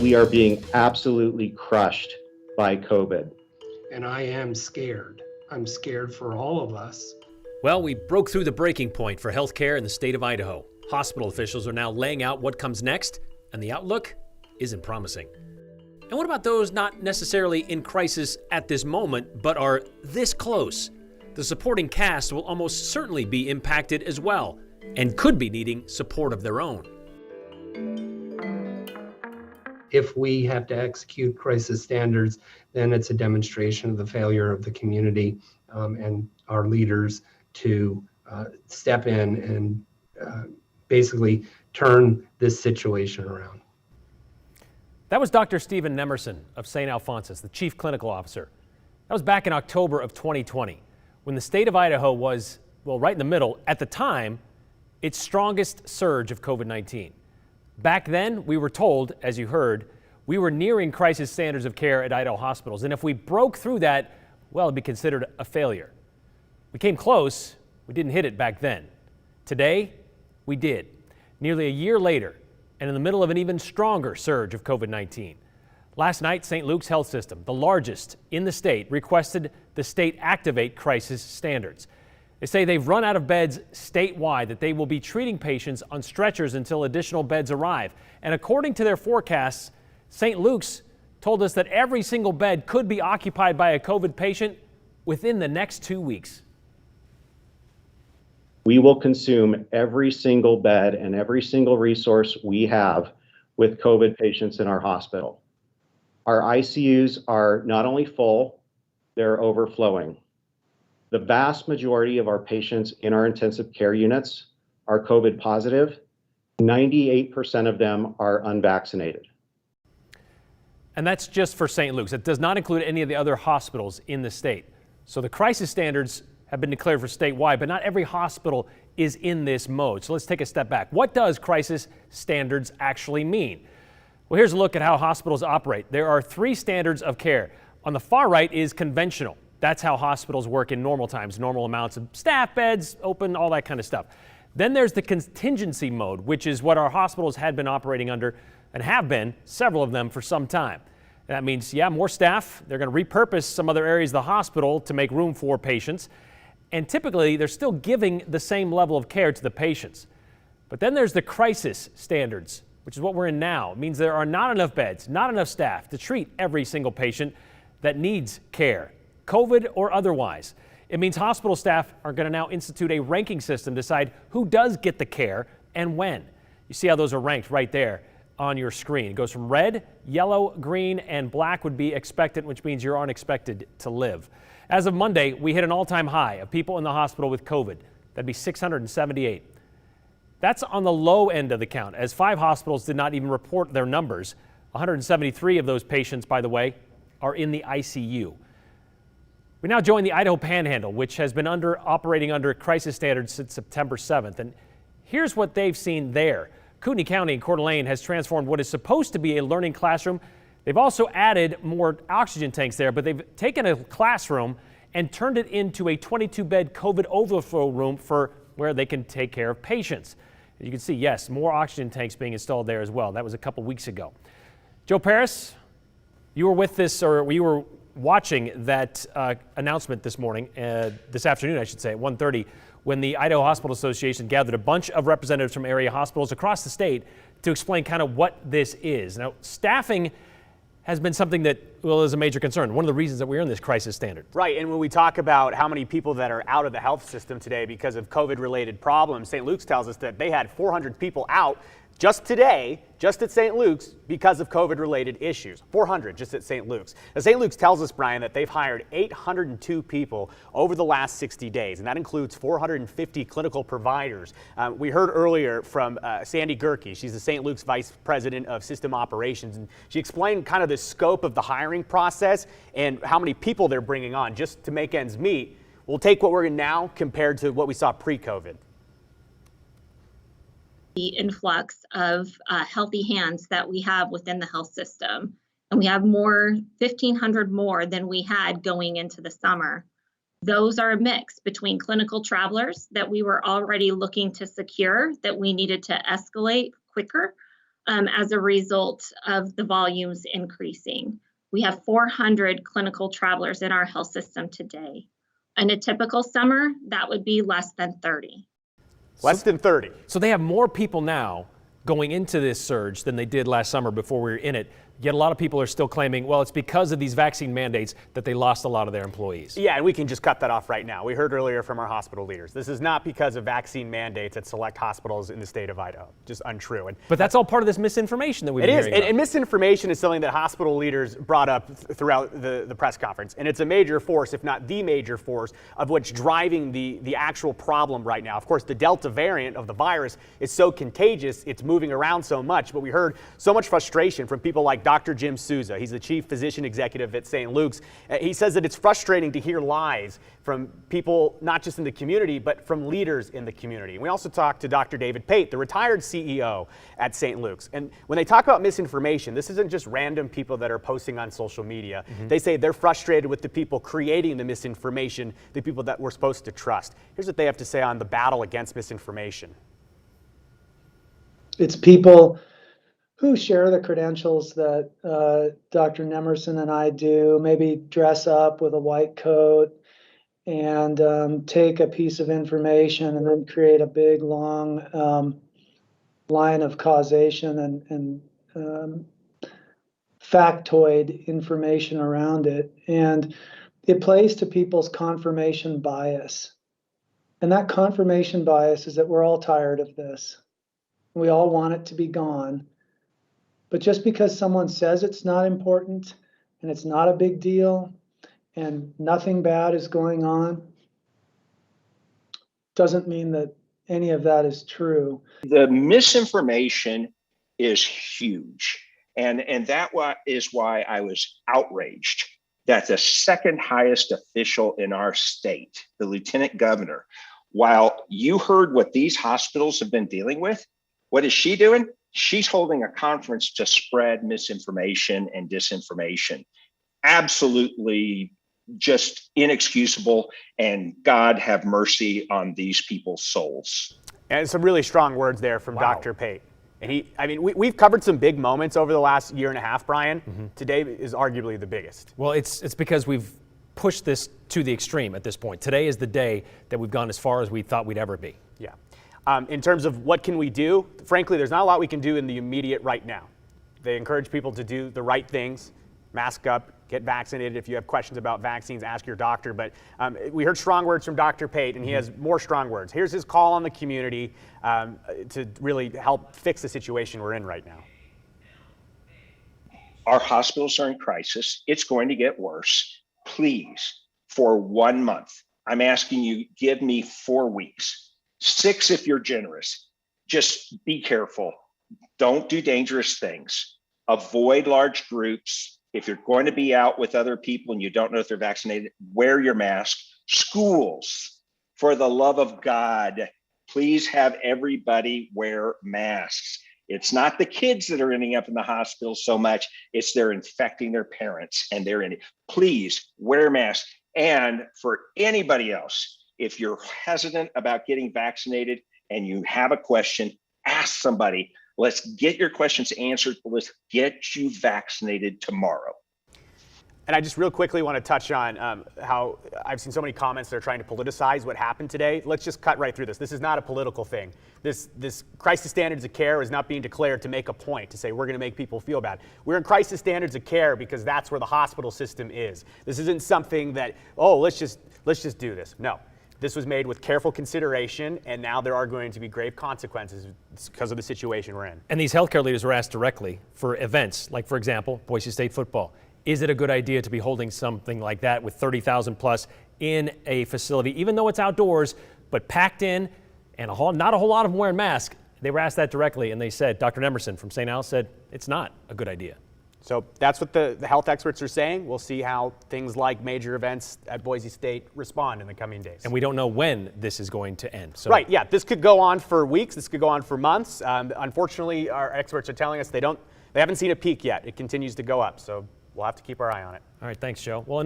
We are being absolutely crushed by COVID. And I am scared. I'm scared for all of us. Well, we broke through the breaking point for healthcare in the state of Idaho. Hospital officials are now laying out what comes next, and the outlook isn't promising. And what about those not necessarily in crisis at this moment, but are this close? The supporting cast will almost certainly be impacted as well, and could be needing support of their own. If we have to execute crisis standards, then it's a demonstration of the failure of the community and our leaders to step in and basically turn this situation around. That was Dr. Stephen Nemerson of St. Alphonsus, the chief clinical officer. That was back in October of 2020, when the state of Idaho was, well, right in the middle, at the time, its strongest surge of COVID-19. Back then, we were told, as you heard, we were nearing crisis standards of care at Idaho hospitals, and if we broke through that, well, it'd be considered a failure. We came close, we didn't hit it back then. Today, we did. Nearly a year later, and in the middle of an even stronger surge of COVID-19. Last night, St. Luke's Health System, the largest in the state, requested the state activate crisis standards. They say they've run out of beds statewide, that they will be treating patients on stretchers until additional beds arrive. And according to their forecasts, St. Luke's told us that every single bed could be occupied by a COVID patient within the next 2 weeks. We will consume every single bed and every single resource we have with COVID patients in our hospital. Our ICUs are not only full, they're overflowing. The vast majority of our patients in our intensive care units are COVID positive. 98% of them are unvaccinated. And that's just for St. Luke's. It does not include any of the other hospitals in the state. So the crisis standards have been declared for statewide, but not every hospital is in this mode. So let's take a step back. What does crisis standards actually mean? Well, here's a look at how hospitals operate. There are 3 standards of care. On the far right is conventional. That's how hospitals work in normal times, normal amounts of staff, beds, open, all that kind of stuff. Then there's the contingency mode, which is what our hospitals had been operating under and have been, several of them, for some time. That means, yeah, more staff. They're going to repurpose some other areas of the hospital to make room for patients. And typically, they're still giving the same level of care to the patients. But then there's the crisis standards, which is what we're in now. It means there are not enough beds, not enough staff to treat every single patient that needs care, COVID or otherwise. It means hospital staff are going to now institute a ranking system, decide who does get the care and when. You see how those are ranked right there on your screen. It goes from red, yellow, green, and black would be expectant, which means you're unexpected to live. As of Monday, we hit an all-time high of people in the hospital with COVID. That'd be 678. That's on the low end of the count, as 5 hospitals did not even report their numbers. 173 of those patients, by the way, are in the ICU. We now join the Idaho Panhandle, which has been operating under crisis standards since September 7th. And here's what they've seen there. Kootenai County in Coeur d'Alene has transformed what is supposed to be a learning classroom. They've also added more oxygen tanks there, but they've taken a classroom and turned it into a 22-bed COVID overflow room for where they can take care of patients. You can see, yes, more oxygen tanks being installed there as well. That was a couple weeks ago. Joe Paris, you were with this, or you were watching that announcement this morning, this afternoon, I should say, at 1:30, when the Idaho Hospital Association gathered a bunch of representatives from area hospitals across the state to explain kind of what this is. Now, staffing has been something that, well, is a major concern. One of the reasons that we're in this crisis standard. Right, and when we talk about how many people that are out of the health system today because of COVID-related problems, St. Luke's tells us that they had 400 people out just today, just at St. Luke's, because of COVID-related issues. 400 just at St. Luke's. Now, St. Luke's tells us, Brian, that they've hired 802 people over the last 60 days, and that includes 450 clinical providers. We heard earlier from Sandy Gerke. She's the St. Luke's Vice President of System Operations, and she explained kind of the scope of the hiring process and how many people they're bringing on just to make ends meet. We'll take what we're in now compared to what we saw pre-COVID. The influx of healthy hands that we have within the health system. And we have 1,500 more than we had going into the summer. Those are a mix between clinical travelers that we were already looking to secure, that we needed to escalate quicker, as a result of the volumes increasing. We have 400 clinical travelers in our health system today. In a typical summer, that would be less than 30. Less than 30. So they have more people now going into this surge than they did last summer before we were in it. Yet a lot of people are still claiming, well, it's because of these vaccine mandates that they lost a lot of their employees. Yeah, and we can just cut that off right now. We heard earlier from our hospital leaders. This is not because of vaccine mandates at select hospitals in the state of Idaho. Just untrue. But that's all part of this misinformation that we've been hearing about. And misinformation is something that hospital leaders brought up throughout the press conference. And it's a major force, if not the major force, of what's driving the actual problem right now. Of course, the Delta variant of the virus is so contagious, it's moving around so much. But we heard so much frustration from people like Dr. Jim Souza. He's the chief physician executive at St. Luke's. He says that it's frustrating to hear lies from people, not just in the community, but from leaders in the community. We also talked to Dr. David Pate, the retired CEO at St. Luke's. And when they talk about misinformation, this isn't just random people that are posting on social media. They say they're frustrated with the people creating the misinformation, the people that we're supposed to trust. Here's what they have to say on the battle against misinformation. It's people who share the credentials that Dr. Nemerson and I do, maybe dress up with a white coat and take a piece of information and then create a big, long line of causation and factoid information around it. And it plays to people's confirmation bias. And that confirmation bias is that we're all tired of this. We all want it to be gone. But just because someone says it's not important and it's not a big deal and nothing bad is going on, doesn't mean that any of that is true. The misinformation is huge. And that is why I was outraged that the second highest official in our state, the lieutenant governor, while you heard what these hospitals have been dealing with, what is she doing? She's holding a conference to spread misinformation and disinformation. Absolutely just inexcusable, and God have mercy on these people's souls. And some really strong words there from Dr. Pate. And we've covered some big moments over the last year and a half, Brian. Today is arguably the biggest. Well, it's because we've pushed this to the extreme at this point. Today is the day that we've gone as far as we thought we'd ever be. Yeah. In terms of what can we do, frankly, there's not a lot we can do in the immediate right now. They encourage people to do the right things, mask up, get vaccinated. If you have questions about vaccines, ask your doctor. But we heard strong words from Dr. Pate, and he has more strong words. Here's his call on the community to really help fix the situation we're in right now. Our hospitals are in crisis. It's going to get worse. Please, for 1 month, I'm asking you, give me 4 weeks. 6 if you're generous. Just be careful. Don't do dangerous things. Avoid large groups. If you're going to be out with other people and you don't know if they're vaccinated, wear your mask. Schools, for the love of God, please have everybody wear masks. It's not the kids that are ending up in the hospital so much, it's they're infecting their parents and they're in it. Please wear masks. And for anybody else, if you're hesitant about getting vaccinated and you have a question, ask somebody. Let's get your questions answered. Let's get you vaccinated tomorrow. And I just real quickly want to touch on how I've seen so many comments that are trying to politicize what happened today. Let's just cut right through this. This is not a political thing. This crisis standards of care is not being declared to make a point, to say we're going to make people feel bad. We're in crisis standards of care because that's where the hospital system is. This isn't something that, oh, let's just do this. No. This was made with careful consideration, and now there are going to be grave consequences because of the situation we're in. And these healthcare leaders were asked directly for events, like, for example, Boise State football. Is it a good idea to be holding something like that with 30,000 plus in a facility, even though it's outdoors, but packed in and not a whole lot of them wearing masks? They were asked that directly, and they said, Dr. Nemerson from St. Al said, it's not a good idea. So that's what the health experts are saying. We'll see how things like major events at Boise State respond in the coming days. And we don't know when this is going to end. So. Right, yeah, this could go on for weeks, this could go on for months. Unfortunately, our experts are telling us they haven't seen a peak yet. It continues to go up, so we'll have to keep our eye on it. All right, thanks, Joe. Well,